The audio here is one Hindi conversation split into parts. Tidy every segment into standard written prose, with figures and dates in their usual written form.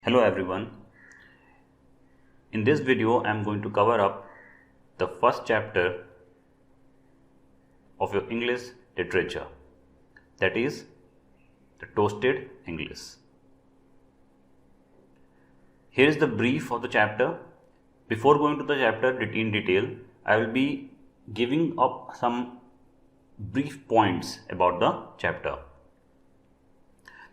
Hello everyone. In this video I am going to cover up the first chapter of your English literature, that is the toasted English. Here is the brief of the chapter. Before going to the chapter in detail, I will be giving up some brief points about the chapter.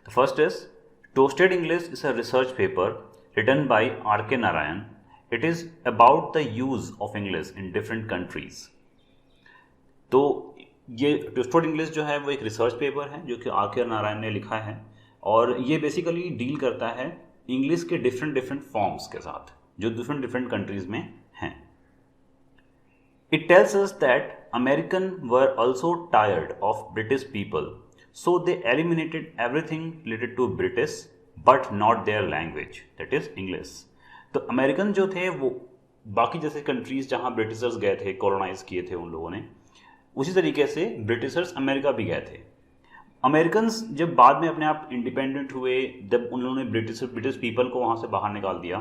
The first is Toasted English is a research paper written by R.K. Narayan. It is about the use of English in different countries. तो ये टोस्टेड इंग्लिश जो है वो एक रिसर्च पेपर है जो कि आर.के. नारायण ने लिखा है और ये बेसिकली डील करता है इंग्लिश के डिफरेंट फॉर्म्स के साथ जो डिफरेंट कंट्रीज में हैं. It tells us that Americans were also tired of British people, so they eliminated everything related to British but not their language, that is English. तो अमेरिकन जो थे वो बाकी जैसे कंट्रीज जहाँ ब्रिटिशर्स गए थे, कॉलोनाइज किए थे उन लोगों ने, उसी तरीके से ब्रिटिशर्स अमेरिका भी गए थे. अमेरिकन जब बाद में अपने आप इंडिपेंडेंट हुए, जब उन लोगों ने ब्रिटिश पीपल को वहाँ से बाहर निकाल दिया,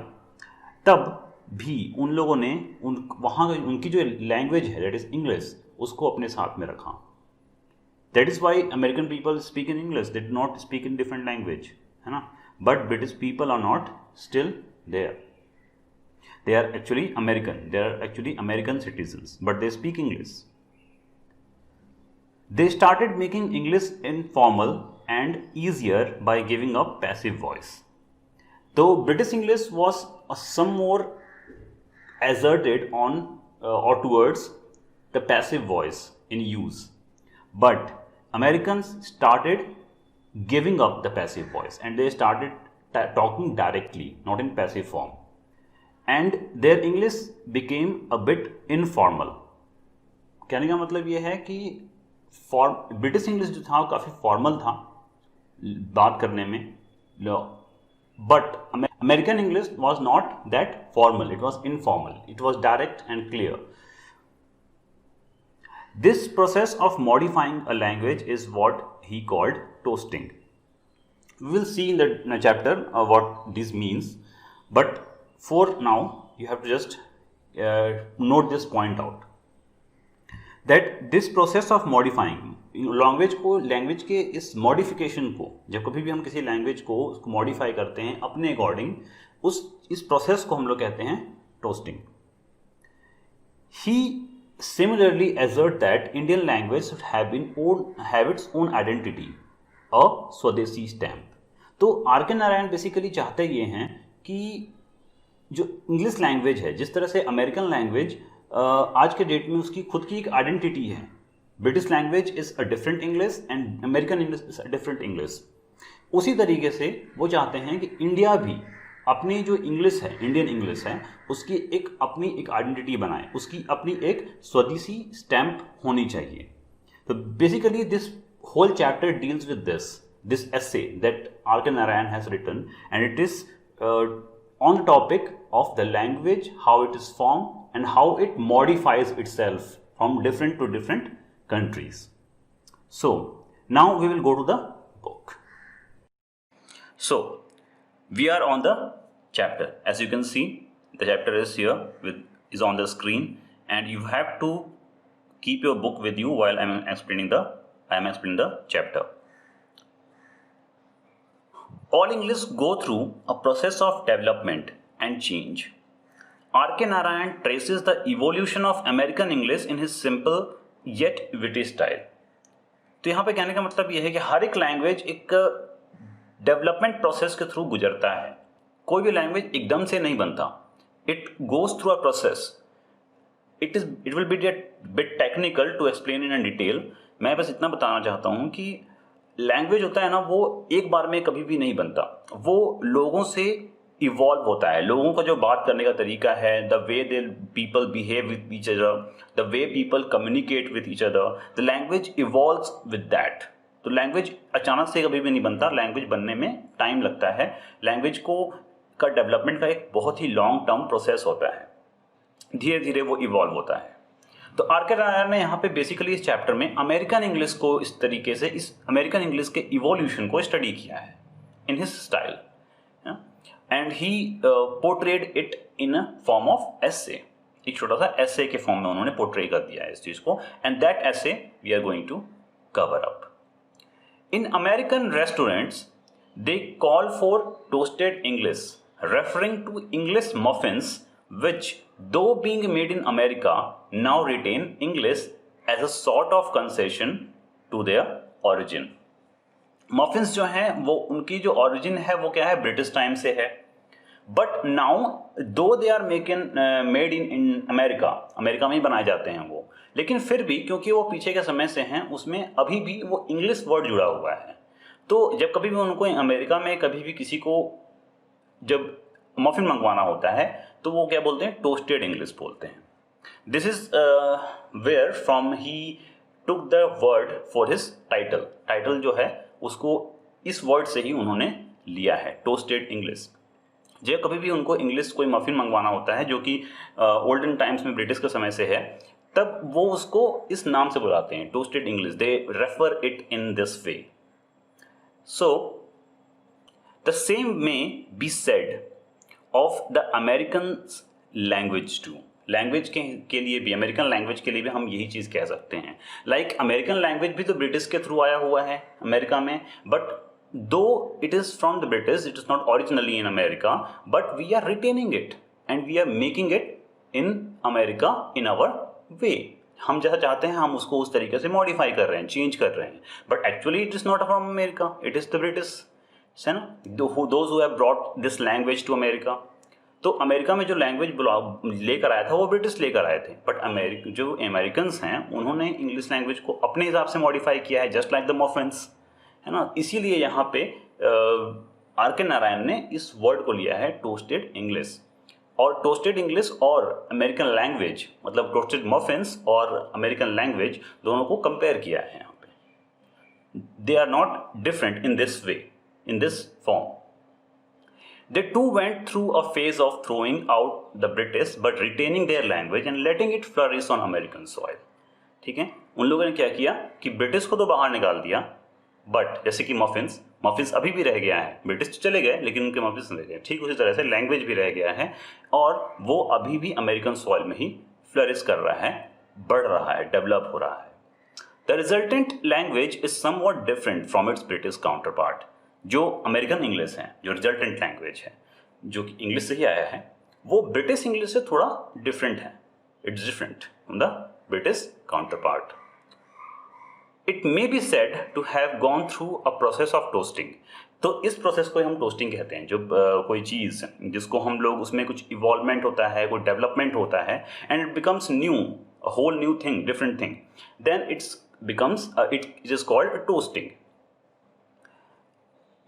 तब भी उन लोगों ने वहाँ उनकी जो लैंग्वेज है दैट इज इंग्लिश उसको अपने साथ में रखा. That is why American people speak in English, they do not speak in different language, है ना. But British people are not still there. They are actually American. They are actually American citizens, but they speak English. They started making English informal and easier by giving up passive voice. Though British English was some more asserted on or towards the passive voice in use, but Americans started giving up the passive voice and they started talking directly, not in passive form. And their English became a bit informal. कहने का मतलब ये है कि ब्रिटिश इंग्लिश जो था वो काफ़ी फॉर्मल था बात करने में, but American English was not that formal, it was informal, it was direct and clear. This process of modifying a language is what he called toasting. We will see in the chapter what this means, but for now you have to just note this point out that this process of modifying language के इस मॉडिफिकेशन को, जब कभी भी हम किसी लैंग्वेज को उसको मॉडिफाई करते हैं अपने अकॉर्डिंग, इस प्रोसेस को हम लोग कहते हैं toasting. He similarly assert that Indian language should have its own identity, a स्वदेशी स्टैम्प. तो आर.के. नारायण बेसिकली चाहते ये हैं कि जो इंग्लिश लैंग्वेज है, जिस तरह से अमेरिकन लैंग्वेज आज के डेट में उसकी खुद की एक आइडेंटिटी है. British language is a different English and American English is a different English. उसी तरीके से वो चाहते हैं कि इंडिया भी अपनी जो इंग्लिश है, इंडियन इंग्लिश है, उसकी अपनी एक आइडेंटिटी बनाए, उसकी अपनी एक स्वदेशी स्टैम्प होनी चाहिए. तो basically this whole chapter deals with this essay that R.K. Narayan has written, and it is on the topic of the language, how it is formed and how it modifies itself from different to different countries. So now we will go to the book. So we are on the chapter. As you can see, the chapter is here is on the screen, and you have to keep your book with you while I am explaining the chapter. All English go through a process of development and change. R.K. Narayan traces the evolution of American English in his simple yet witty style. तो यहाँ पे कहने का मतलब ये है कि हर एक लैंग्वेज एक डेवलपमेंट प्रोसेस के थ्रू गुजरता है. कोई भी लैंग्वेज एकदम से नहीं बनता. It goes through a process. It will be bit technical to explain in detail. मैं बस इतना बताना चाहता हूँ कि लैंग्वेज होता है ना, वो एक बार में कभी भी नहीं बनता. वो लोगों से इवॉल्व होता है. लोगों का जो बात करने का तरीका है, the way they people behave with each other, the way people communicate with each other, the language evolves with that. तो लैंग्वेज अचानक से कभी भी नहीं बनता. लैंग्वेज बनने में टाइम लगता है. लैंग्वेज का डेवलपमेंट का एक बहुत ही लॉन्ग टर्म प्रोसेस होता है. धीरे धीरे वो इवॉल्व होता है. तो आर.के. नारायण ने यहाँ पे बेसिकली इस चैप्टर में अमेरिकन इंग्लिश को इस तरीके से, इस अमेरिकन इंग्लिश के इवोल्यूशन को स्टडी किया है in his style. And he portrayed it in a form of essay, एक छोटा सा एसे के फॉर्म में उन्होंने पोर्ट्रे कर दिया है इस चीज को, and that essay we are going to cover up. In American restaurants, they call for toasted English, referring to English muffins, which, though being made in America, now retain English as a sort of concession to their origin. Muffins जो हैं वो उनकी जो origin है वो क्या है, ब्रिटिश टाइम से है. But now though they are made in America, America में ही बनाए जाते हैं वो, लेकिन फिर भी क्योंकि वो पीछे के समय से हैं उसमें अभी भी वो इंग्लिश वर्ड जुड़ा हुआ है. तो जब कभी भी उनको अमेरिका में कभी भी किसी को जब मफिन मंगवाना होता है तो वो क्या बोलते हैं, टोस्टेड इंग्लिश बोलते हैं. This is where from he took the word for his title. Title जो है उसको इस वर्ड से ही उन्होंने लिया है, टोस्टेड इंग्लिश. जब कभी भी उनको इंग्लिश कोई मफिन मंगवाना होता है जो कि ओल्डन टाइम्स में ब्रिटिश के समय से है, तब वो उसको इस नाम से बुलाते हैं, toasted English. They refer it in this way. So the same may be said of the American language too. Language के लिए भी, अमेरिकन लैंग्वेज के लिए भी हम यही चीज़ कह सकते हैं. लाइक अमेरिकन लैंग्वेज भी तो ब्रिटिश के थ्रू आया हुआ है अमेरिका में, but though it is from the British, it is not originally in America, but we are retaining it and we are making it in America in our way. हम जहाँ चाहते हैं हम उसको उस तरीके से मॉडिफाई कर रहे हैं, चेंज कर रहे हैं, but actually it is not from America, it is the British, है ना. Those who have brought this language to America. तो अमेरिका में जो लैंग्वेज लेकर आया था वो ब्रिटिश लेकर आए थे, बट जो अमेरिकन्स हैं उन्होंने इंग्लिश लैंग्वेज को अपने हिसाब से मॉडिफाई किया है, जस्ट लाइक द मफिन्स, है ना. इसीलिए यहाँ पे आर के नारायण ने इस वर्ड को लिया है टोस्टेड इंग्लिश. और टोस्टेड इंग्लिश और अमेरिकन लैंग्वेज, मतलब टोस्टेड मफिन्स और अमेरिकन लैंग्वेज दोनों को कंपेयर किया है यहाँ पे. They are not different in this way, in this form. They too went through a phase of throwing out the British but retaining their language and letting it flourish on American soil. ठीक है, उन लोगों ने क्या किया कि ब्रिटिश को तो बाहर निकाल दिया, बट जैसे कि मफिन्स अभी भी रह गया है, ब्रिटिश तो चले गए लेकिन उनके मफिन्स रह गए, ठीक उसी तरह से लैंग्वेज भी रह गया है और वो अभी भी अमेरिकन सॉइल में ही फ्लरिश कर रहा है, बढ़ रहा है, डेवलप हो रहा है. The resultant language is somewhat different from its British counter part. जो अमेरिकन इंग्लिश है, जो रिजल्टेंट लैंग्वेज है, जो कि इंग्लिश से ही आया है, वो ब्रिटिश इंग्लिश से थोड़ा डिफरेंट है. It's different from the British counter part. It may be said to have gone through a process of toasting. तो इस प्रोसेस को हम टोस्टिंग कहते हैं. जब कोई चीज़ जिसको हम लोग उसमें कुछ इवॉल्वमेंट होता है, कोई डेवलपमेंट होता है, and it becomes new, whole new thing, different thing, then it is called toasting.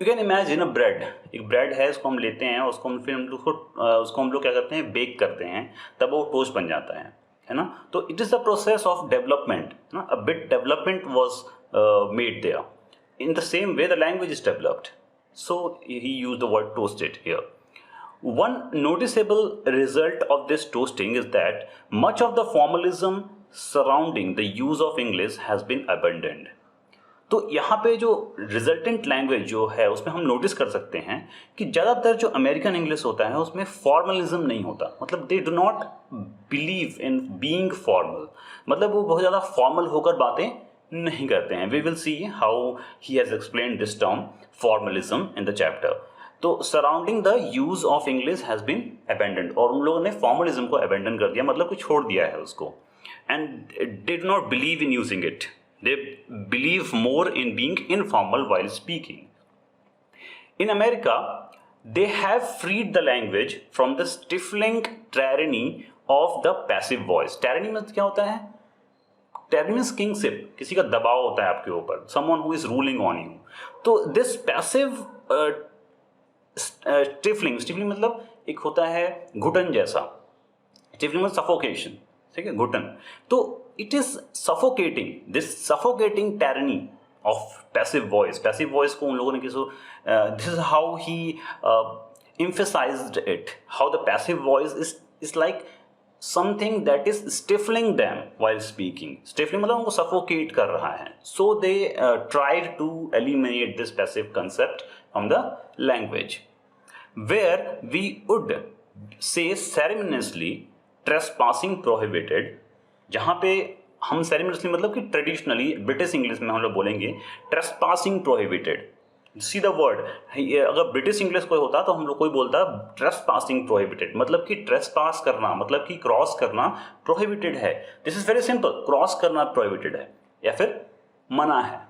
You can imagine a bread. एक ब्रेड है, उसको हम लेते हैं, उसको हम लोग क्या करते हैं, बेक करते हैं, तब वो टोस्ट बन जाता है ना. तो it is the process of development, ना. A bit development was made there. In the same way the language is developed, so he used the word toasted here. One noticeable result of this toasting is that much of the formalism surrounding the use of English has been abandoned. तो यहाँ पे जो रिजल्टेंट लैंग्वेज जो है उसमें हम नोटिस कर सकते हैं कि ज़्यादातर जो अमेरिकन इंग्लिश होता है उसमें फॉर्मलिज्म नहीं होता. मतलब दे do not believe in being formal. मतलब वो बहुत ज़्यादा फॉर्मल होकर बातें नहीं करते हैं. We will see how he has explained this term formalism in the chapter. तो surrounding the use of English has been abandoned. और उन लोगों ने फॉर्मलिज्म को अबेंडन कर दिया, मतलब कि छोड़ दिया है उसको. And did not believe in using it. They believe more in being informal while speaking. In America, they have freed the language from the stifling tyranny of the passive voice. Tyranny में क्या होता है? Tyranny means kingship. किसी का दबाव होता है आपके ऊपर. Someone who is ruling on you. तो this passive stifling मतलब एक होता है घुटन जैसा. Stifling मतलब suffocation. ठीक है, घुटन. तो it is suffocating, this suffocating tyranny of passive voice. Passive voice को उन लोगों ने this is how he emphasized it, how the passive voice is like something that is stifling them while speaking. Stifling मतलब उनको suffocate कर रहा है. So they tried to eliminate this passive concept from the language. where we would say ceremoniously trespassing prohibited, जहाँ पे हम ceremoniously मतलब कि ट्रेडिशनली ब्रिटिश इंग्लिश में हम लोग बोलेंगे trespassing prohibited. See the word, अगर ब्रिटिश इंग्लिश कोई होता तो हम लोग कोई बोलता ट्रेसपासिंग प्रोहिबिटेड, मतलब कि ट्रेसपास करना मतलब कि क्रॉस करना प्रोहिबिटेड है. This is very simple, cross करना प्रोहिबिटेड है या फिर मना है.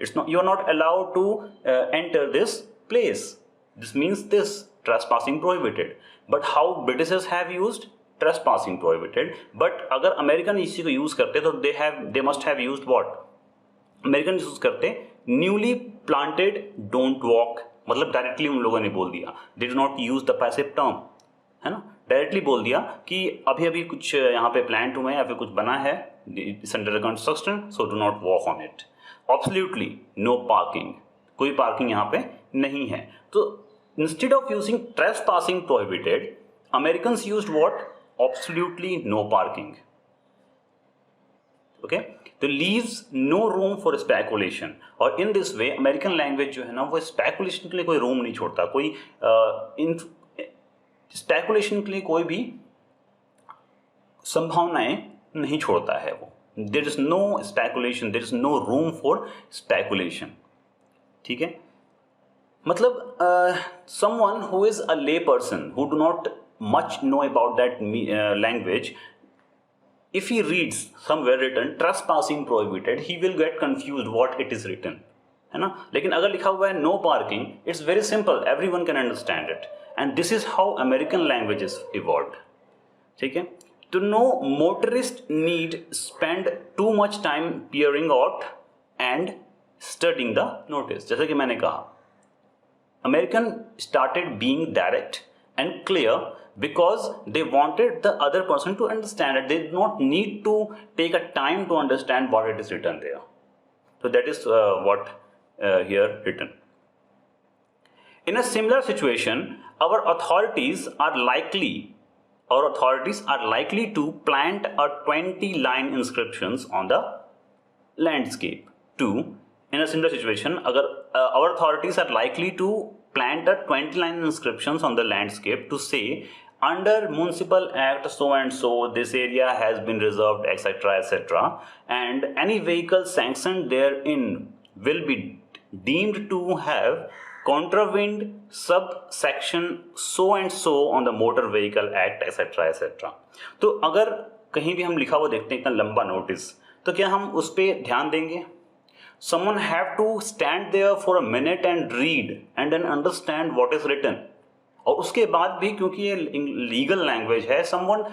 It's not, you are not allowed to enter this place. This means this trespassing prohibited. But how Britishers have used trespassing prohibited. But अगर अमेरिकन इसी को यूज करते तो they must have used what. American use करते न्यूली प्लांटेड डोंट वॉक, मतलब डायरेक्टली उन लोगों ने बोल दिया. They do not use the passive term, है ना. डायरेक्टली बोल दिया कि अभी अभी कुछ यहाँ पे प्लांट हुए हैं या फिर कुछ बना है, it's under construction, so do not walk on it. Absolutely no parking, कोई पार्किंग यहाँ पे नहीं है. तो instead of using trespassing prohibited, Americans used what, absolutely no parking. Okay, तो leaves no room for speculation. और in this way American language जो है ना वो स्पेकुलेशन के लिए कोई रूम नहीं छोड़ता, कोई स्पेकुलेशन के लिए कोई भी संभावनाएं नहीं छोड़ता है वो. There is no speculation, there is no room for speculation. ठीक है, मतलब someone who is a lay person who do not much know about that language, if he reads somewhere written trespassing prohibited, he will get confused what it is written, है ना. लेकिन अगर लिखा हुआ है no parking, it's very simple, everyone can understand it. And this is how American languages evolved. ठीक है. To know motorists need spend too much time peering out and studying the notice. जैसे कि मैंने कहा, American started being direct and clear because they wanted the other person to understand it. They did not need to take a time to understand what it is written there. So that is what here written. In a similar situation, our authorities are likely to plant a 20-line inscriptions on the landscape. In a similar situation, our authorities are likely to plant a 20-line inscriptions on the landscape to say, under municipal act so and so this area has been reserved, etc., etc., and any vehicle sanctioned therein will be deemed to have contravened subsection so and so on the motor vehicle act, etc., etc. तो अगर कहीं भी हम लिखा हुआ देखते हैं इतना लंबा नोटिस, तो क्या हम उस पर ध्यान देंगे? Someone have to stand there for a minute and read and then understand what is written. और उसके बाद भी क्योंकि ये लीगल लैंग्वेज है, someone,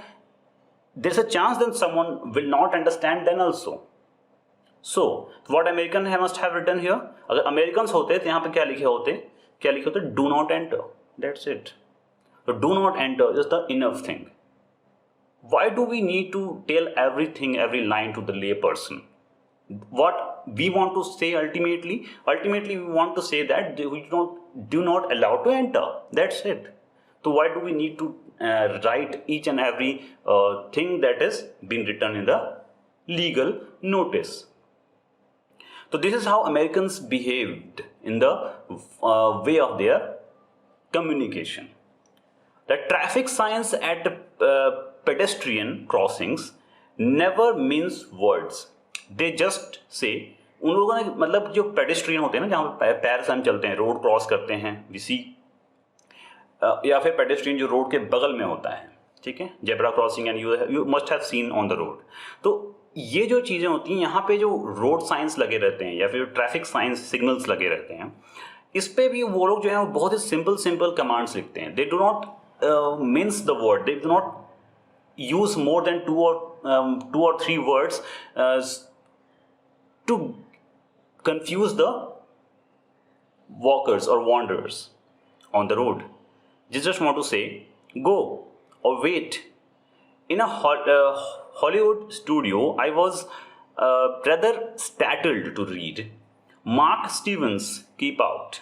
there's a chance that someone will not understand then also. So what American must have written here, अगर अमेरिकन होते तो यहाँ पे क्या लिखे होते, do not enter. That's it. So do not enter is the enough thing. Why do we need to tell everything, every line to the lay person? What we want to say ultimately we want to say that we do not allow to enter. That's it. So why do we need to write each and every thing that is been written in the legal notice? So this is how Americans behaved in the way of their communication. The traffic signs at pedestrian crossings never means words. They just say, उन लोगों ने मतलब जो पेडेस्ट्रियन होते हैं ना, जहाँ पे पैर से हम चलते हैं, रोड क्रॉस करते हैं, विसी, या फिर पेडेस्ट्रियन जो रोड के बगल में होता है, ठीक है, zebra crossing, and you must have scene on the road. तो ये जो चीज़ें होती हैं, यहाँ पे जो रोड साइंस लगे रहते हैं या फिर ट्रैफिक साइंस सिग्नल्स लगे रहते हैं, इस पर भी वो लोग जो है वो बहुत ही सिंपल कमांड्स लिखते हैं. दे do not means the word, they do not use more than two or three words to confuse the walkers or wanderers on the road. You just want to say go or wait. In a Hollywood studio, I was rather startled to read Mark Stevens, keep out.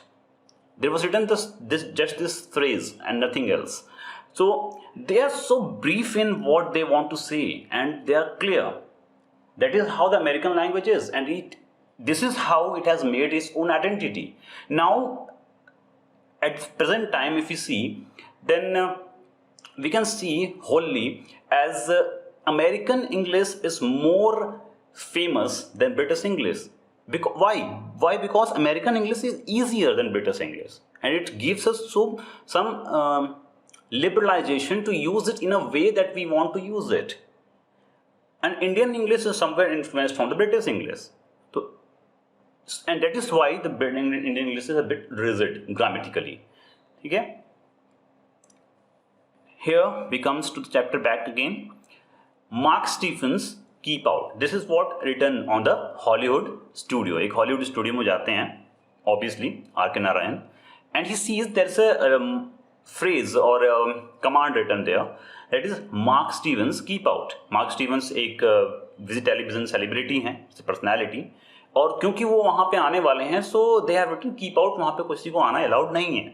There was written just this phrase and nothing else. So they are so brief in what they want to say and they are clear. That is how the American language is, and this is how it has made its own identity. Now at present time if you see, then we can see wholly as American English is more famous than British English. Why? Because American English is easier than British English, and it gives us some liberalization to use it in a way that we want to use it. And Indian English is somewhere influenced from the British English. So, and that is why the Indian English is a bit rigid grammatically. Okay? Here we comes to the chapter back again. Mark Stephens Keep Out. This is what written on the Hollywood studio. एक Hollywood studio में जाते हैं, obviously, R.K. Narayan, and he sees there's a phrase or a command written there. That is Mark Stephens Keep Out. Mark Stephens एक टेलीविजन सेलिब्रिटी हैं, पर्सनैलिटी, और क्योंकि वो वहाँ पे आने वाले हैं, so they have written keep out. वहाँ पे किसी को आना अलाउड नहीं है.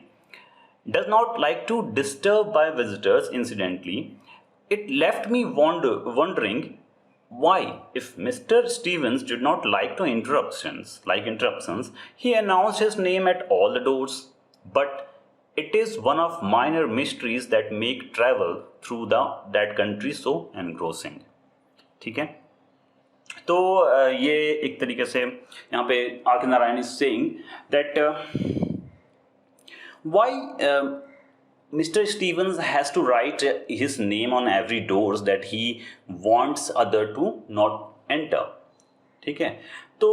Does not like to disturb by visitors incidentally. It left me wondering why, if Mr. Stephens did not like interruptions, he announced his name at all the doors. But it is one of minor mysteries that make travel through that country so engrossing. ठीक है, तो ये एक तरीके से यहाँ पे are K Narayan is saying that why Mr. Stephens has to write his name on every doors that he wants other to not enter. ठीक है, तो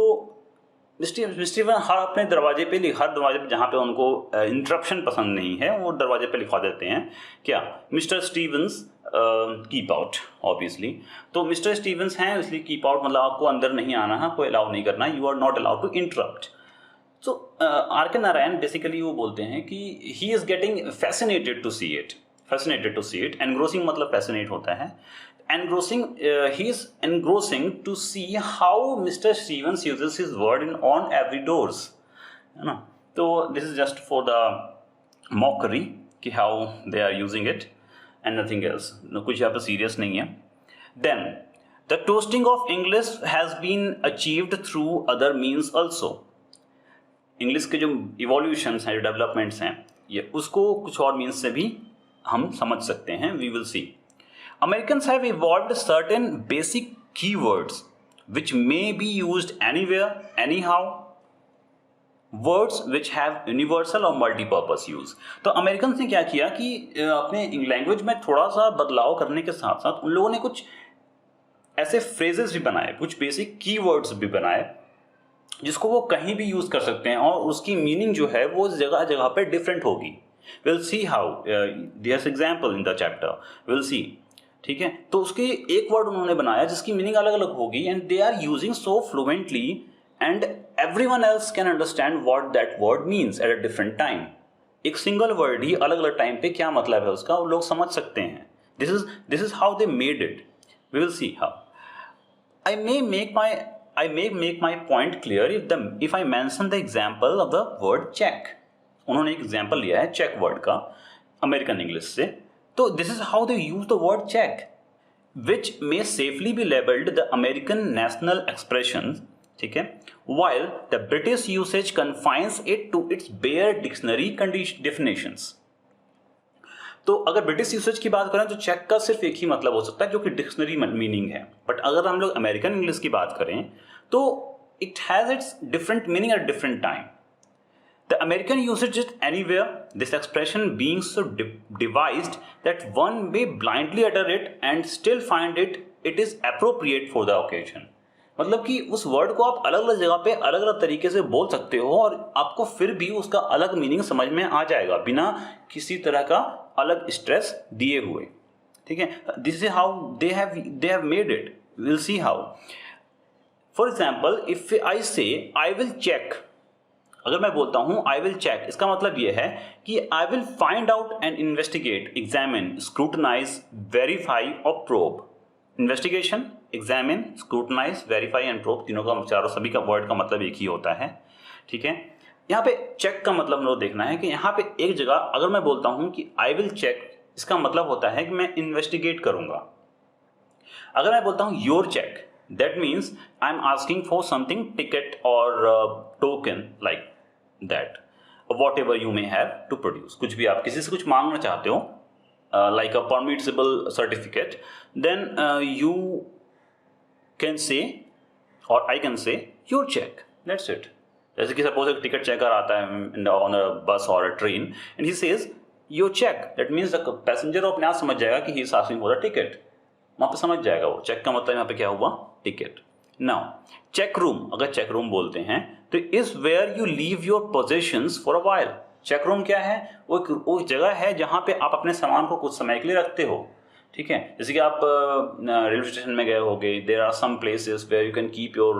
मिस्टर स्टीवन हर दरवाजे पे जहाँ पे उनको इंटरप्शन पसंद नहीं है, वो दरवाजे पे लिखवा देते हैं क्या, mister Stevens keep out. Obviously तो मिस्टर स्टीवंस हैं इसलिए कीप आउट, मतलब आपको अंदर नहीं आना है, कोई अलाउ नहीं करना, you are not allowed to interrupt. So R K Narayan basically वो बोलते हैं कि he is getting fascinated to see it. Engrossing मतलब फैसिनेट होता है. Engrossing, he is engrossing to see how Mr. Stephens uses his word on every doors. है ना, तो this is just for the mockery कि how they are using it and nothing else. कुछ यहाँ पे serious नहीं है. Then the toasting of English has been achieved through other means also. English के जो evolutions हैं, जो developments हैं, ये उसको कुछ और means से भी हम समझ सकते हैं. We will see. Americans have evolved certain basic keywords which may be used anywhere, anyhow. Words which have universal or multi-purpose use. तो अमेरिकन ने क्या किया कि अपने लैंग्वेज में थोड़ा सा बदलाव करने के साथ साथ उन लोगों ने कुछ ऐसे फ्रेजेस भी बनाए, कुछ बेसिक कीवर्ड्स भी बनाए जिसको वो कहीं भी यूज कर सकते हैं और उसकी मीनिंग जो है वो जगह जगह पे डिफरेंट होगी. We'll see how. There's example in the chapter. We'll see. ठीक है, तो उसके एक वर्ड उन्होंने बनाया जिसकी मीनिंग अलग अलग होगी, and they are using so fluently and everyone else can understand what that word means at a different time. एक सिंगल वर्ड ही अलग अलग टाइम पे क्या मतलब है उसका, वो लोग समझ सकते हैं. This is how they made it. We will see how. I may make my point clear if I mention the example of the word check. उन्होंने एक एग्जाम्पल लिया है चेक वर्ड का अमेरिकन इंग्लिश से. तो this is how they use the word check, which may safely be labelled the American national expression. ठीक है, while the British usage confines it to its bare dictionary definitions. तो अगर ब्रिटिश यूसेज की बात करें तो चेक का सिर्फ एक ही मतलब हो सकता है जो कि डिक्शनरी मीनिंग है. बट अगर हम लोग अमेरिकन इंग्लिश की बात करें तो it has its different meaning at different time. The American usage is anywhere, this expression being so devised that one may blindly utter it and still find it is appropriate for the occasion. मतलब कि उस वर्ड को आप अलग अलग जगह पे अलग अलग तरीके से बोल सकते हो और आपको फिर भी उसका अलग मीनिंग समझ में आ जाएगा बिना किसी तरह का अलग स्ट्रेस दिए हुए. ठीक है, this is how they have made it. Will see how. For example, if I से आई विल चेक, अगर मैं बोलता हूं आई विल चेक, इसका मतलब यह है कि I will find out and investigate, examine, scrutinise, verify और probe. Investigation, examine, scrutinise, verify and probe, तीनों का चारों सभी का वर्ड का मतलब एक ही होता है. ठीक है, यहाँ पे चेक का मतलब हम लोग देखना है कि यहाँ पे एक जगह अगर मैं बोलता हूं कि आई विल चेक, इसका मतलब होता है कि मैं इन्वेस्टिगेट करूंगा. अगर मैं बोलता हूं your check, that means I'm asking for something, ticket or token like that. Whatever you may have to produce, कुछ भी आप किसी से कुछ मांगना चाहते हो, like a permissible certificate, then you can say or I can say your check, that's it. जैसे कि सपोज एक टिकट चेकर आता है ऑन अ बस और a train and he says your check, that means the passenger अपने आप समझ जाएगा कि he is asking for the ticket, वहाँ पे समझ जाएगा वो चेक का मतलब यहाँ पे क्या हुआ, टिकट. नाउ चेक रूम, अगर चेक रूम बोलते हैं तो is where you leave your possessions for a while. Check room क्या है, वो जगह है जहाँ पे आप अपने सामान को कुछ समय के लिए रखते हो. ठीक है, जैसे कि आप रेलवे स्टेशन में गए होगे, there are some places where you can keep your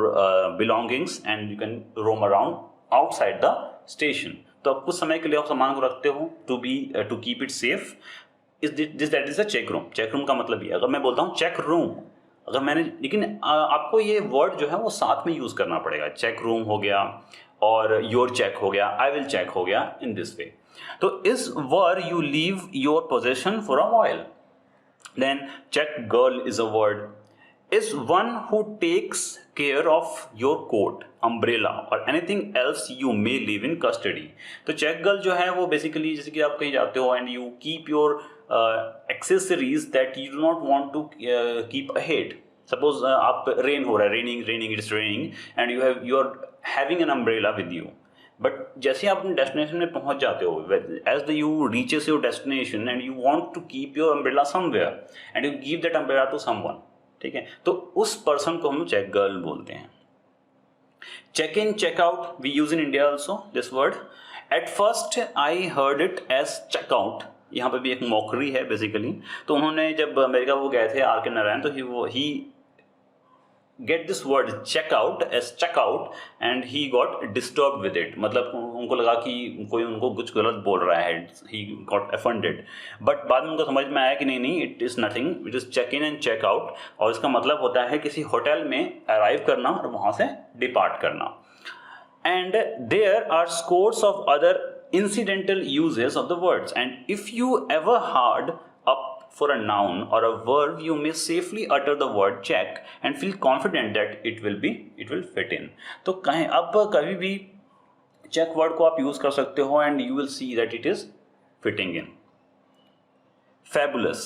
belongings and you can roam around outside the station. तो आप कुछ समय के लिए आप सामान को रखते हो to keep it safe. That is a check room. Check room का मतलब ये, अगर मैं बोलता हूँ चेक रूम, अगर मैंने, लेकिन आपको ये वर्ड जो है वो साथ में यूज करना पड़ेगा. चेक रूम हो गया और योर चेक हो गया, आई विल चेक हो गया, इन दिस वे. तो इस were you leave your possession for a while. Then check girl is a word, is one who takes care of your coat, umbrella or anything else you may leave in custody. तो check girl जो है वो basically जैसे कि आप कहीं जाते हो and you keep your accessories that you do not want to keep ahead. Suppose आप rain हो रहा है, raining it's raining and you are having an umbrella with you. But जैसे आप अपने डेस्टिनेशन में पहुंच जाते हो, as the you reaches your destination and you want to keep your umbrella somewhere and you give that umbrella to someone, ठीक है, तो उस पर्सन को हम चेक गर्ल बोलते हैं. Check in, check out, we use in India also this word. At first I heard it as checkout. यहाँ पे भी एक मॉकरी है बेसिकली. तो उन्होंने जब अमेरिका वो गए थे आर के नारायण, तो ही get this word check out as check out and he got disturbed with it. मतलब उनको लगा कि कोई उनको कुछ गलत बोल रहा है, he got offended. बट बाद में उनको समझ में आया कि नहीं, it is nothing, it is check in and check out. और इसका मतलब होता है किसी होटल में अराइव करना और वहाँ से डिपार्ट करना. And there are scores of other incidental uses of the words, and if you ever heard up for a noun or a verb, you may safely utter the word check and feel confident that it will fit in. तो कहीं अब कभी भी check word को आप use कर सकते हो and you will see that it is fitting in. Fabulous.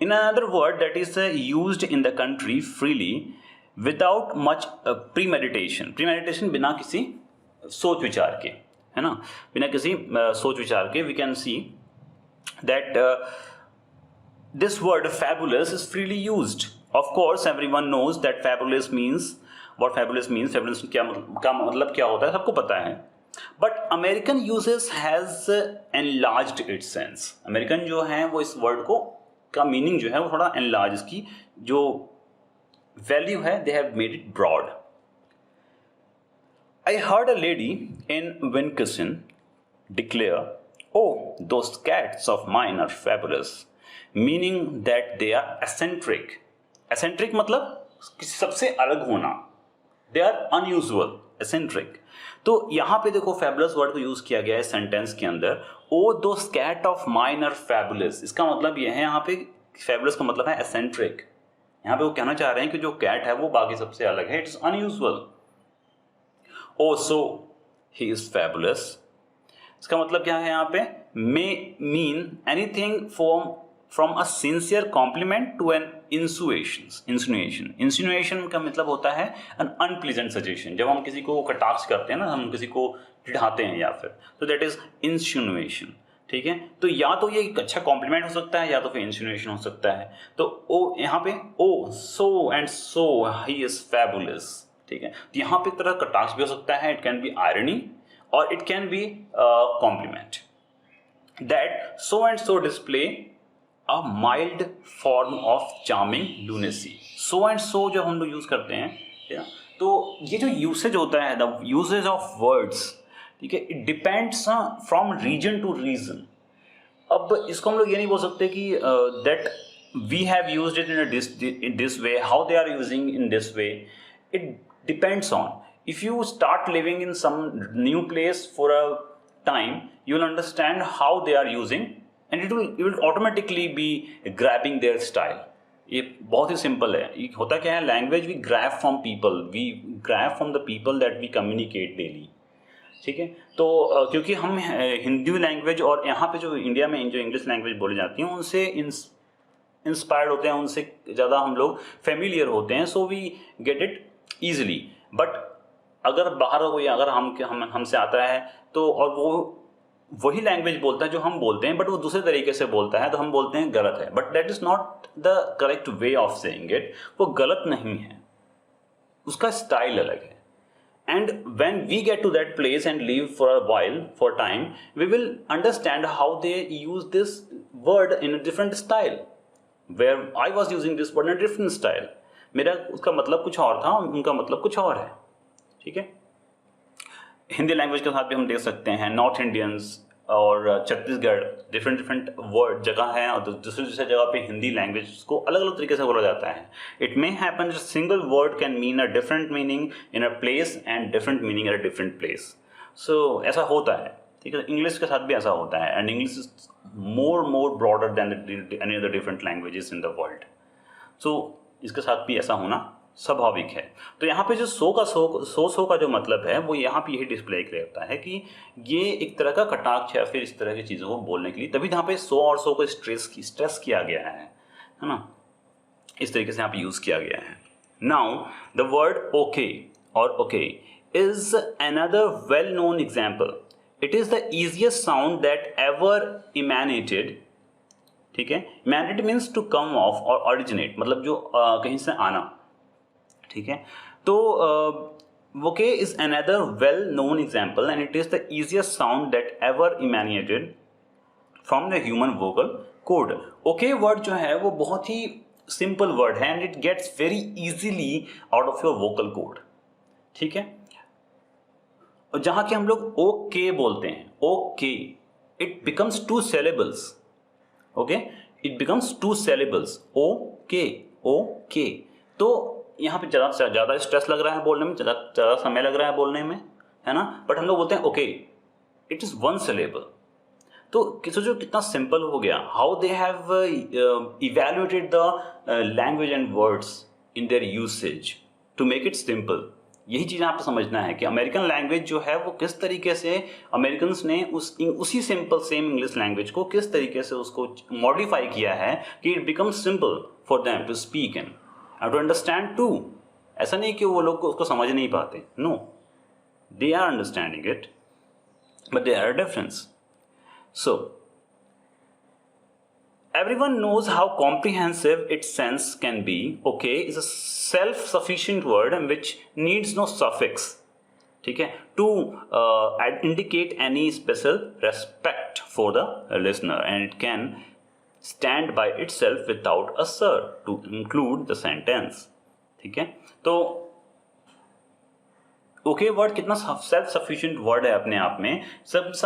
In another word that is used in the country freely without much premeditation. Premeditation बिना किसी सोच विचार के, है ना, बिना किसी सोच विचार के, we can see that this word fabulous is freely used. Of course, everyone knows that fabulous means what fabulous means. Fabulous क्या मतलब क्या होता है सबको पता है. But American uses has enlarged its sense. American जो है वो इस word को का meaning जो है वो थोड़ा enlarge, इसकी जो value है they have made it broad. I heard a lady in Wisconsin declare, "Oh, those cats of mine are fabulous." Meaning that they are eccentric. Eccentric मतलब सबसे अलग होना. They are unusual, eccentric. तो यहाँ पे देखो fabulous वर्ड को यूज किया गया है सेंटेंस के अंदर. Oh, those cat of mine are fabulous. इसका मतलब ये है, यहाँ पे fabulous का मतलब है eccentric. यहाँ पे वो कहना चाह रहे हैं कि जो कैट है वो बाकी सबसे अलग है. It's unusual. Oh, so he is fabulous. इसका मतलब क्या है यहाँ पे? May mean anything from a sincere compliment to an insinuation. Insinuation का मतलब होता है an unpleasant suggestion. जब हम किसी को कटाक्ष करते हैं ना, हम किसी को चिढ़ाते हैं या फिर, तो that is insinuation. ठीक है, तो या तो ये एक अच्छा कॉम्प्लीमेंट हो सकता है या तो फिर insinuation हो सकता है. तो ओ यहाँ पे so and so he is fabulous. ठीक है, तो यहाँ पे तरह कटाक्ष भी हो सकता है. It can be irony or it can be compliment. That so and so display a mild form of charming lunacy. So and so जब हम लोग यूज करते हैं, तो ये जो यूसेज होता है, द यूसेज ऑफ वर्ड्स, ठीक है, it depends from region to region. अब इसको हम लोग ये नहीं बोल सकते कि that we have used it in this way, how they are using in this way. It depends on, if you start living in some new place for a time, you will understand how they are using and you will automatically be grabbing their style. ये बहुत ही सिंपल है. ये होता क्या है, language we grab from people, we grab from the people that we communicate daily. ठीक है। तो क्योंकि हम हिंदी लैंग्वेज और यहाँ पे जो इंडिया में जो इंग्लिश लैंग्वेज बोली जाती है उनसे इंस्पायर्ड होते हैं, उनसे ज़्यादा हम लोग फेमिलियर होते हैं, so we get it easily. But अगर बाहर कोई अगर हमसे आता है तो और वो वही लैंग्वेज बोलता है जो हम बोलते हैं, बट वो दूसरे तरीके से बोलता है, तो हम बोलते हैं गलत है। But that is not the correct way of saying it. वो गलत नहीं है, उसका स्टाइल अलग है। And when we get to that place and live for a while, for time, we will understand how they use this word in a different style. Where I was using this word in a different style. मेरा उसका मतलब कुछ और था, उनका मतलब कुछ और है, ठीक है। हिंदी लैंग्वेज के साथ भी हम देख सकते हैं नॉर्थ इंडियंस और छत्तीसगढ़, डिफरेंट वर्ड जगह है और दूसरी जगह पे हिंदी लैंग्वेज को अलग अलग तरीके से बोला जाता है। It may happen single word can mean a different meaning in a place and different meaning at a different place. So ऐसा होता है, ठीक है। इंग्लिश के साथ भी ऐसा होता है, and English is more broader than any other different languages in the world. So इसके साथ भी ऐसा होना स्वाभाविक है। तो यहाँ पे जो सो का जो मतलब है वो यहाँ पे यही डिस्प्ले करता है कि ये एक तरह का कटाक्ष है फिर इस तरह की चीज़ों को बोलने के लिए, तभी यहाँ पे सो और सो को स्ट्रेस किया गया है ना, इस तरीके से यहाँ पे यूज़ किया गया है। नाउ द वर्ड ओके और okay is another well known example. It is the easiest sound that ever emanated, ठीक है। Emanated means to come of और ऑरिजिनेट, मतलब जो कहीं से आना, ठीक है। तो okay is another well known example and it is the easiest sound that ever emanated from the human vocal cord. Okay word जो है वो बहुत ही सिंपल वर्ड है and it gets very easily out of your vocal code, ठीक है। और जहां कि हम लोग ओके बोलते हैं, okay it becomes 2 syllables, okay it becomes 2 syllables, okay okay. तो यहाँ पे ज़्यादा स्ट्रेस लग रहा है बोलने में, ज़्यादा समय लग रहा है बोलने में, है ना। बट हम लोग बोलते हैं ओके, इट इज़ 1 syllable। तो सोचो कितना सिंपल हो गया। How they have evaluated the language and words in their usage to make it simple. यही चीज़ आपको समझना है कि अमेरिकन लैंग्वेज जो है वो किस तरीके से अमेरिकन्स ने उसी सिंपल सेम इंग्लिश लैंग्वेज को किस तरीके से उसको मॉडिफाई किया है कि it becomes simple for them to speak in and to understand too। ऐसा नहीं कि वो लोग उसको समझ नहीं पाते, no, they are understanding it, but there are a difference। So everyone knows how comprehensive its sense can be। Okay is a self-sufficient word which needs no suffix, ठीक है, to indicate any special respect for the listener, and it can stand by itself without a sir to include the sentence, ठीक है। तो ओके वर्ड कितना सेल्फ सफिशिएंट वर्ड है अपने आप में,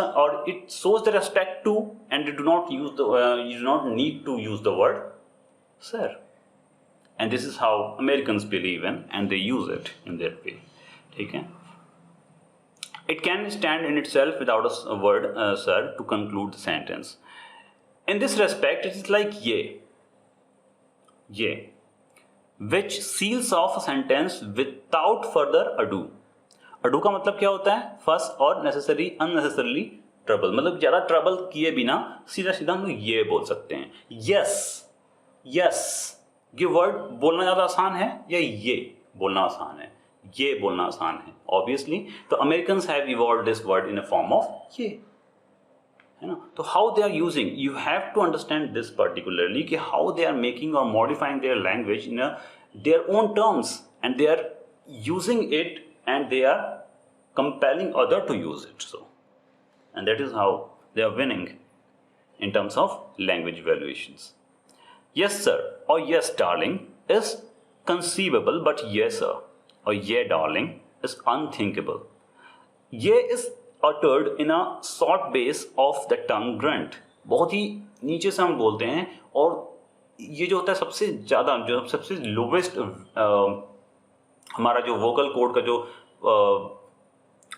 और it shows the respect to and you do not need to use the word sir, and this is how Americans believe in and they use it in their way, ठीक है। It can stand in itself without a word sir to conclude the sentence. In this respect, it is like ye, which seals off a sentence without further ado। Ado का मतलब क्या होता है? फर्स्ट और नेसेसरी अननेसेसरली ट्रबल, मतलब ज़्यादा ट्रबल किए बिना सीधा सीधा हम लोग ये बोल सकते हैं। यस यस, ये वर्ड बोलना ज़्यादा आसान है या ये बोलना आसान है? ये बोलना आसान है ऑब्वियसली। तो Americans have evolved this word in a form of ये, है ना। तो how they are using, you have to understand this particularly कि हाउ दे आर मेकिंग और modifying their language in their own terms and they are using it and they are compelling other to use it, so and that is how they are winning in terms of language evaluations। yes sir or yes darling is conceivable, but yes sir or yeah darling is unthinkable। ये is uttered in a short base of the tongue grunt, बहुत ही नीचे से हम बोलते हैं, और ये जो होता है सबसे ज़्यादा जो सबसे लोवेस्ट हमारा जो वोकल कोड का जो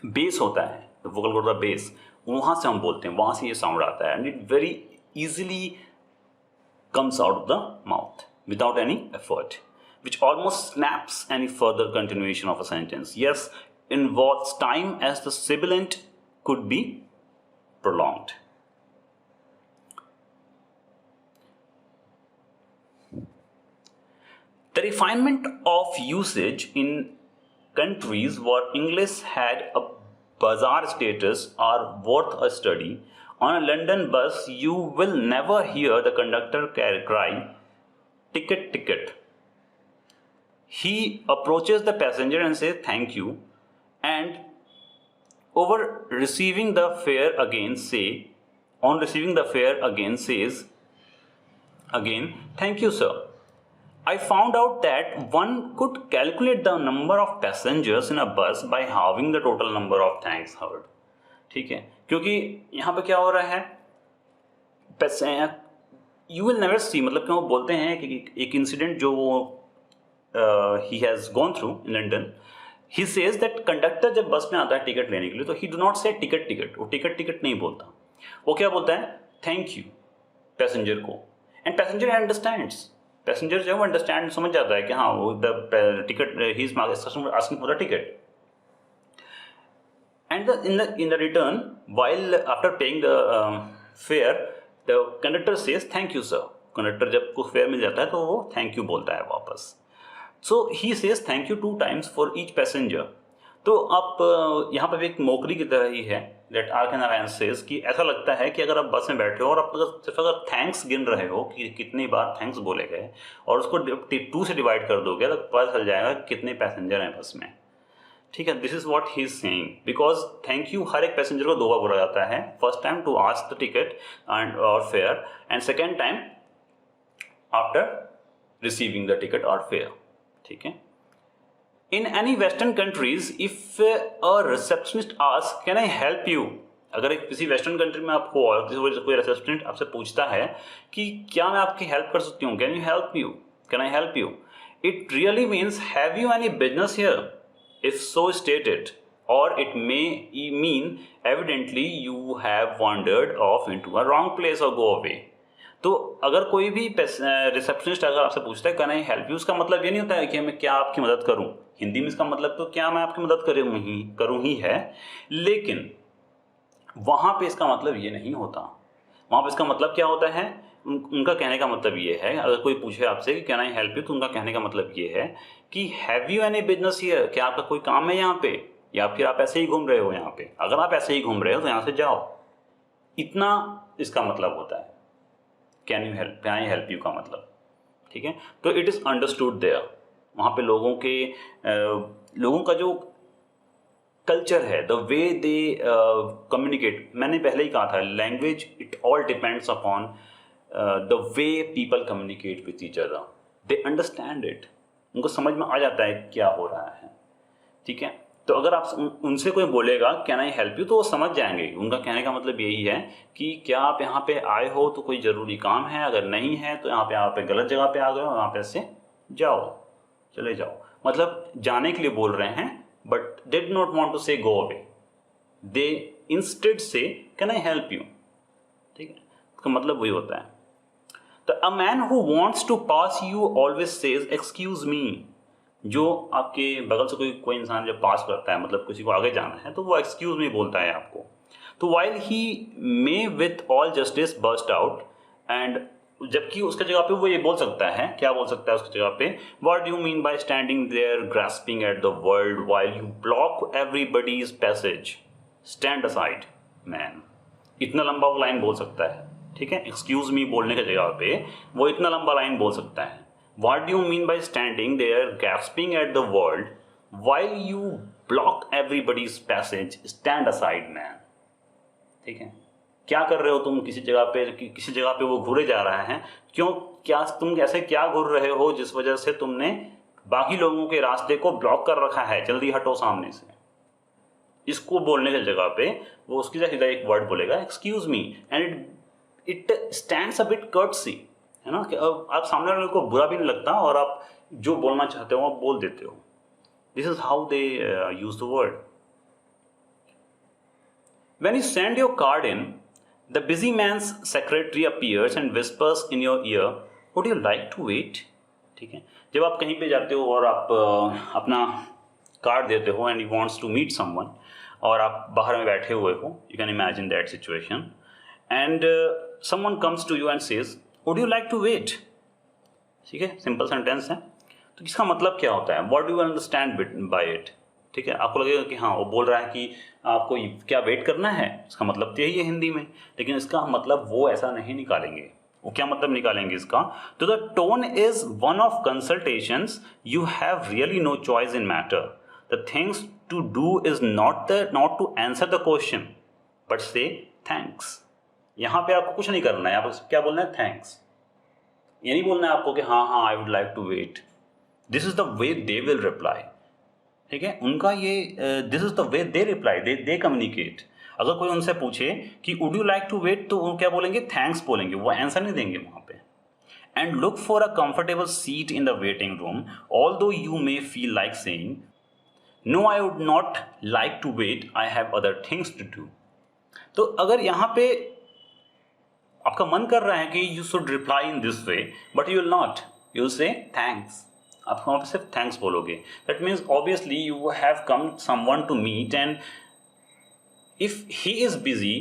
बेस होता है, वोकल कोड का बेस, वहाँ से हम बोलते हैं, वहाँ से ये साउंड आता है, and it very easily comes out of the mouth without any effort, which almost snaps any further continuation of a sentence। yes, involves time as the sibilant could be prolonged. The refinement of usage in countries where English had a bazaar status are worth a study. On a London bus, you will never hear the conductor cry, "Ticket, ticket." He approaches the passenger and says, "Thank you," and on receiving the fare again says again, "Thank you, sir." I found out that one could calculate the number of passengers in a bus by halving the total number of thanks heard. ठीक है, क्योंकि यहाँ पे क्या हो रहा है, you will never see, मतलब क्यों बोलते हैं कि एक इंसिडेंट जो वो he has gone through in London, he says that conductor जब बस में आता है टिकट लेने के लिए तो he do not say ticket ticket, वो टिकट टिकट नहीं बोलता, वो क्या बोलता है, थैंक यू पैसेंजर को, एंड पैसेंजर अंडरस्टैंड्स, पैसेंजर जो है अंडरस्टैंड समझ जाता है कि हाँ वो the ticket he is asking for the ticket, and in the return while after paying the fair the conductor says thank you sir. Conductor जब को फेयर मिल जाता है तो वो थैंक यू बोलता है वापस. So he says thank you 2 times for each passenger. तो आप यहाँ पर एक मौकरी की तरह ही है दैट आर नारायण सेज कि ऐसा लगता है कि अगर आप बस में बैठे हो और आप अगर थैंक्स गिन रहे हो कि कितनी बार थैंक्स बोले गए और उसको 2 से डिवाइड कर दोगे तो पता चल जाएगा कितने पैसेंजर हैं बस में. ठीक है, this is what he is saying, because thank you हर एक पैसेंजर को 2 बार बोला जाता है. First time to ask the ticket and और fare, and second time after receiving the ticket और फेयर. ठीक है. In any Western countries, if a receptionist asks, "Can I help you?" अगर एक किसी वेस्टर्न कंट्री में आप हो और कोई रिसेप्शनिस्ट आपसे पूछता है कि क्या मैं आपकी हेल्प कर सकती हूँ, "Can you help you? Can I help you?" It really means, "Have you any business here?" If so, state it. Or it may mean, "Evidently, you have wandered off into a wrong place or go away." तो अगर कोई भी रिसेप्शनिस्ट अगर आपसे पूछता है कैन आई हेल्प यू, उसका मतलब ये नहीं होता है कि मैं क्या आपकी मदद करूं. हिंदी में इसका मतलब तो क्या मैं आपकी मदद करूं ही है, लेकिन वहां पे इसका मतलब ये नहीं होता. वहां पे इसका मतलब क्या होता है, उनका कहने का मतलब ये है, अगर कोई पूछे आपसे कि कैन आई हेल्प यू, तो उनका कहने का मतलब ये है कि have you any business here, क्या आपका कोई काम है यहाँ पे, या फिर आप ऐसे ही घूम रहे हो यहाँ पे. अगर आप ऐसे ही घूम रहे हो तो यहाँ से जाओ, इतना इसका मतलब होता है कैन आई हेल्प यू का मतलब. ठीक है, तो इट इज अंडरस्टूड देयर. वहाँ पे लोगों का जो कल्चर है, द वे दे कम्युनिकेट, मैंने पहले ही कहा था language it all depends upon the way people communicate with each other. They understand it, उनको समझ में आ जाता है क्या हो रहा है. ठीक है, तो अगर आप उनसे कोई बोलेगा कैन आई हेल्प यू तो वो समझ जाएंगे. उनका कहने का मतलब यही है कि क्या आप यहाँ पे आए हो तो कोई ज़रूरी काम है, अगर नहीं है तो यहाँ पे आप गलत जगह पे आ गए हो, यहाँ पे से जाओ, चले जाओ. मतलब जाने के लिए बोल रहे हैं, but they do not want to say go away, they instead say can I help you. ठीक है, इसका मतलब वही होता है. तो a man who wants to pass you always says excuse me. जो आपके बगल से कोई इंसान जब पास करता है, मतलब किसी को आगे जाना है, तो वो एक्सक्यूज मी बोलता है आपको. तो while he may with all justice burst out, and जबकि उसके जगह पे वो ये बोल सकता है, क्या बोल सकता है उसकी जगह पे, what do you mean by standing there grasping at the world while you block everybody's passage, stand aside man. इतना लंबा वो लाइन बोल सकता है. ठीक है, एक्सक्यूज मी बोलने की जगह पे वो इतना लंबा लाइन बोल सकता है. What do you mean by standing there gasping at the world while you block everybody's passage? Stand aside, man. ठीक है, क्या कर रहे हो तुम किसी जगह पे वो घूरे जा रहा है, क्यों, क्या तुम ऐसे क्या घूर रहे हो जिस वजह से तुमने बाकी लोगों के रास्ते को ब्लॉक कर रखा है, जल्दी हटो सामने से. इसको बोलने की जगह पे वो उसकी जगह एक वर्ड बोलेगा excuse me, and it stands a bit courtesy, है ना, कि अब आप सामने वाले को बुरा भी नहीं लगता और आप जो बोलना चाहते हो आप बोल देते हो. This is how they use the word. When you send your card in, the busy man's secretary appears and whispers in your ear, would you like to wait. ठीक है, जब आप कहीं पे जाते हो और आप अपना कार्ड देते हो and you wants to meet someone, और आप बाहर में बैठे हुए हो, you can imagine that situation, and someone comes to you and says would you like to wait. ठीक है, सिंपल सेंटेंस है. तो इसका मतलब क्या होता है, what do you understand by it. ठीक है, आपको लगेगा कि हाँ वो बोल रहा है कि आपको क्या वेट करना है, इसका मतलब तो यही है हिंदी में, लेकिन इसका मतलब वो ऐसा नहीं निकालेंगे. वो क्या मतलब निकालेंगे इसका, तो the tone is one of consultations, you have really no choice in matter, the things to do is not to answer the question but say thanks. यहाँ पे आपको कुछ नहीं करना है, आप क्या बोलना है, थैंक्स. ये नहीं बोलना है आपको कि हाँ I would like to wait. This is the way they will reply. ठीक है, उनका ये this is the way they reply, they communicate. अगर कोई उनसे पूछे कि would you like to wait, तो वो क्या बोलेंगे, थैंक्स बोलेंगे, वो आंसर नहीं देंगे वहां पे. And look for a comfortable seat in the waiting room, although you may feel like saying no I would not like to wait, I have other things to do. तो अगर यहाँ पे आपका मन कर रहा है कि you should reply in this way, but you will not, you say thanks. आप वहाँ पे सिर्फ थैंक्स बोलोगे. That means obviously you have come someone to meet, and if he is busy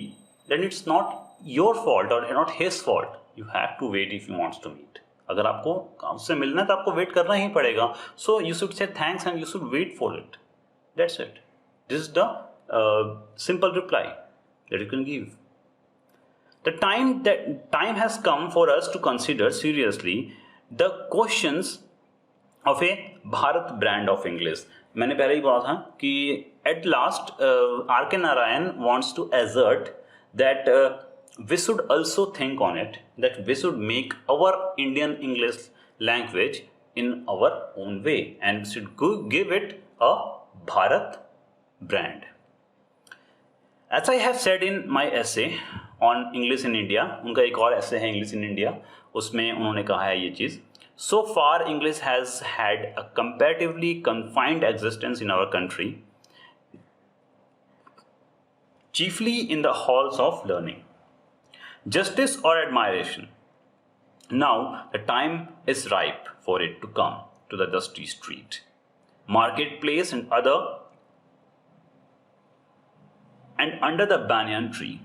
then it's not your fault और not his fault. You have to wait if you wants to meet. अगर आपको उससे मिलना है तो आपको वेट करना ही पड़ेगा. So you should say thanks and you should wait for it. That's it. This is the simple reply that you can give. The time has come for us to consider seriously the questions of a Bharat brand of English. मैंने पहले ही बोला था कि at last R.K. Narayan wants to assert that we should also think on it, that we should make our Indian English language in our own way and we should give it a Bharat brand. As I have said in my essay on English in India, उनका एक और essay है English in India, उसमें उन्होंने कहा है ये चीज़. So far English has had a comparatively confined existence in our country, chiefly in the halls of learning, justice or admiration. Now the time is ripe for it to come to the dusty street, marketplace and under the banyan tree.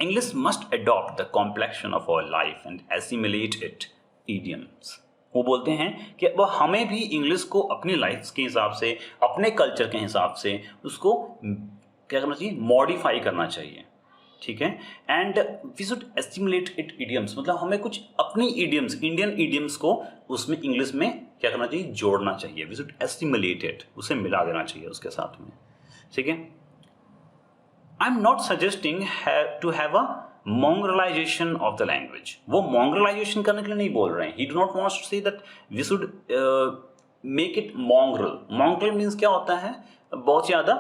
English must adopt the complexion of our life and assimilate it idioms. वो बोलते हैं कि वो हमें भी इंग्लिश को अपनी लाइफ के हिसाब से, अपने कल्चर के हिसाब से उसको क्या करना चाहिए, मॉडिफाई करना चाहिए. ठीक है, and we should stimulate it idioms, मतलब हमें कुछ अपनी इडियम्स, इंडियन इडियम्स को उसमें इंग्लिश में क्या करना चाहिए, जोड़ना चाहिए. वी शुड एस्टिमुलेट इट, उसे मिला देना चाहिए उसके साथ में. ठीक है, I'm not suggesting to have a mongrelization of the language. वो mongrelization करने के लिए नहीं बोल रहे हैं. He do not want to say that we should make it mongrel. Mongrel means क्या होता है, बहुत ज़्यादा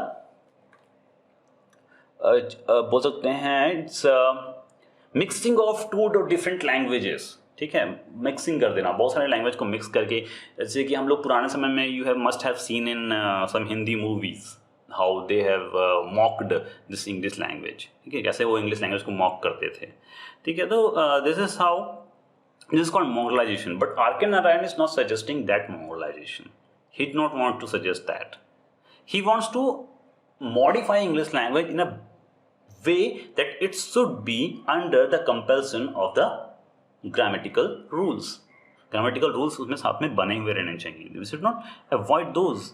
बोल सकते हैं it's mixing of two different languages. ठीक है, मिक्सिंग कर देना, बहुत सारे लैंग्वेज को मिक्स करके, जैसे कि हम लोग पुराने समय में you have must have seen in some Hindi movies how they have mocked this English language. ठीक है, कैसे वो इंग्लिश लैंग्वेज को मॉक करते थे. ठीक है, तो this is how this is called mongrelization. But R.K. Narayan is not suggesting that mongrelization. He did not want to suggest that. He wants to modify English language in a way that it should be under the compulsion of the grammatical rules. Grammatical rules उसमें साथ में बने हुए रहने चाहिए. We should not avoid those.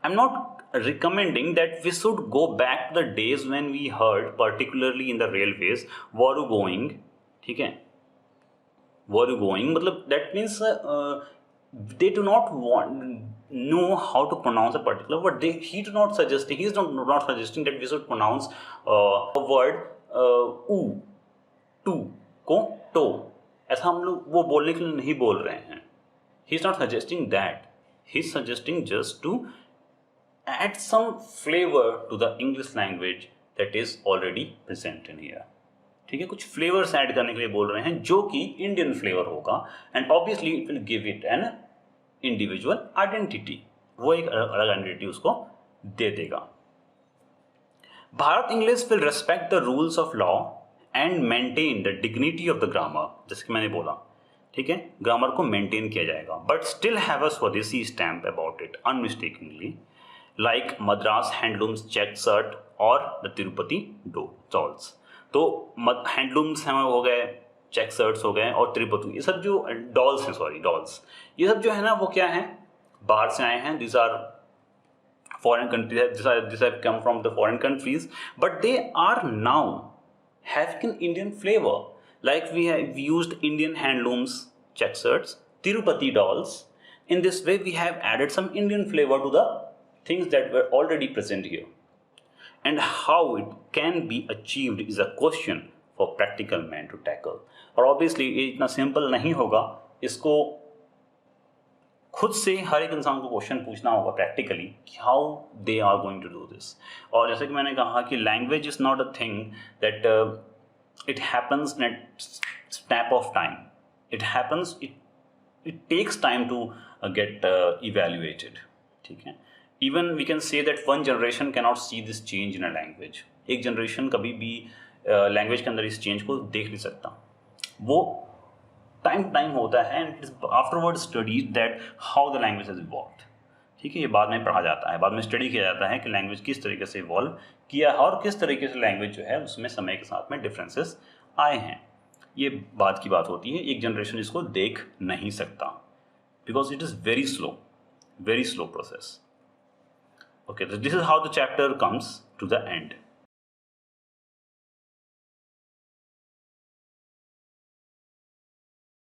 I'm not recommending that we should go back to the days when we heard, particularly in the railways, where you going. ठीक है, where you going मतलब that means they do not know how to pronounce a particular word. He is not suggesting that we should pronounce a word to को to. ऐसा हम लोग वो बोलने के लिए नहीं बोल रहे हैं. He is not suggesting that. He is suggesting just to add some flavor to the English language that is already present in here. ठीक है, कुछ फ्लेवर्स ऐड करने के लिए बोल रहे हैं जो कि इंडियन फ्लेवर होगा, and obviously it will give it an individual identity. वो एक अलग आइडेंटिटी उसको दे देगा. Bharat English will respect the rules of law and maintain the dignity of the grammar. जैसे कि मैंने बोला, ठीक है, ग्रामर को मेंटेन किया जाएगा, but still have a swadeshi stamp about it unmistakably. like Madras Handlooms check shirt और the Tirupati dolls. तो हैंडलूम्स हमें हो गए, चेक शर्ट्स हो गए और तिरुपति, ये सब जो डॉल्स हैं, सॉरी डॉल्स, ये सब जो है ना वो क्या है, बाहर से आए हैं. This are foreign countries, this have come from the foreign countries, but they are now having an Indian flavor. Like we used Indian handlooms check shirts, Tirupati dolls. In this way we have added some Indian flavor to the things that were already present here. And how it can be achieved is a question for practical man to tackle. और obviously ये इतना simple नहीं होगा, इसको खुद से हर एक इंसान को क्वेश्चन पूछना होगा प्रैक्टिकली कि how they are going to do this. और जैसे कि मैंने कहा कि language is not a thing that it happens at snap of time. It happens, it takes time to get evaluated. ठीक है, even we can say that one generation can not see this change in a language. एक जनरेशन कभी भी लैंग्वेज के अंदर इस चेंज को देख नहीं सकता. वो टाइम होता है and it is afterward studies that how the language has evolved. ठीक है, ये बाद में पढ़ा जाता है, बाद में स्टडी किया जाता है कि लैंग्वेज किस तरीके से इवॉल्व किया है और किस तरीके से लैंग्वेज जो है उसमें समय के साथ में डिफरेंसेस आए हैं. ये बात की बात होती है, एक जनरेशन इसको देख नहीं सकता because it is very slow process. Okay, so this is how the chapter comes to the end.